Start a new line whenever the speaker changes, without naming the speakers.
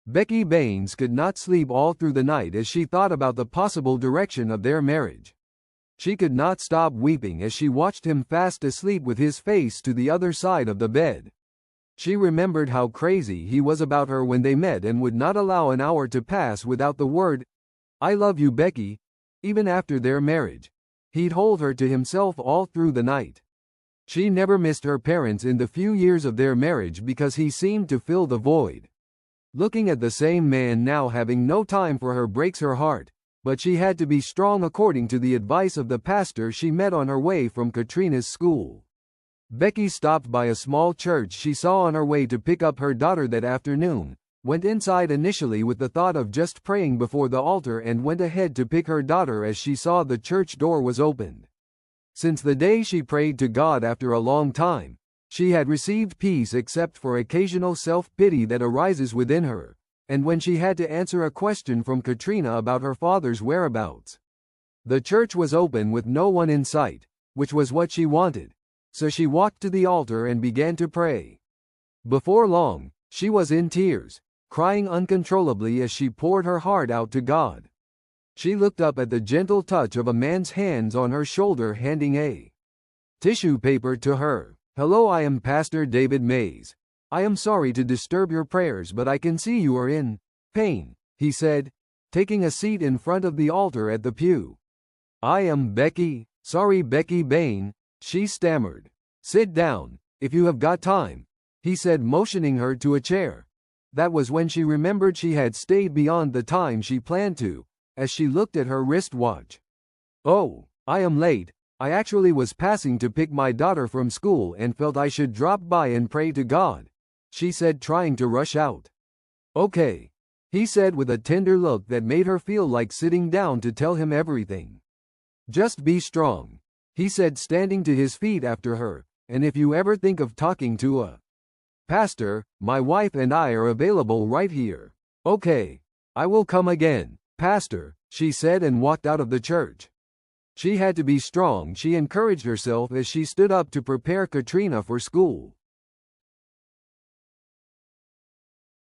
Becky Baines could not sleep all through the night as she thought about the possible direction of their marriage. She could not stop weeping as she watched him fast asleep with his face to the other side of the bed. She remembered how crazy he was about her when they met and would not allow an hour to pass without the word, "I love you, Becky." Even after their marriage, he'd hold her to himself all through the night. She never missed her parents in the few years of their marriage because he seemed to fill the void. Looking at the same man now having no time for her breaks her heart, but she had to be strong according to the advice of the pastor she met on her way from Katrina's school. Becky stopped by a small church she saw on her way to pick up her daughter that afternoon, went inside initially with the thought of just praying before the altar and went ahead to pick her daughter as she saw the church door was opened. Since the day she prayed to God after a long time, she had received peace except for occasional self-pity that arises within her, and when she had to answer a question from Katrina about her father's whereabouts. The church was open with no one in sight, which was what she wanted, so she walked to the altar and began to pray. Before long, she was in tears, crying uncontrollably as she poured her heart out to God. She looked up at the gentle touch of a man's hands on her shoulder handing a tissue paper to her. "Hello, I am Pastor David Mays. I am sorry to disturb your prayers, but I can see you are in pain," he said, taking a seat in front of the altar at the pew. "I am Becky Bain," she stammered. "Sit down, if you have got time," he said, motioning her to a chair. That was when she remembered she had stayed beyond the time she planned to, as she looked at her wristwatch. "Oh, I am late. I actually was passing to pick my daughter from school and felt I should drop by and pray to God," she said, trying to rush out. "Okay," he said with a tender look that made her feel like sitting down to tell him everything. "Just be strong," he said, standing to his feet after her, "and if you ever think of talking to a pastor, my wife and I are available right here." "Okay, I will come again, Pastor," she said and walked out of the church. She had to be strong, she encouraged herself as she stood up to prepare Katrina for school.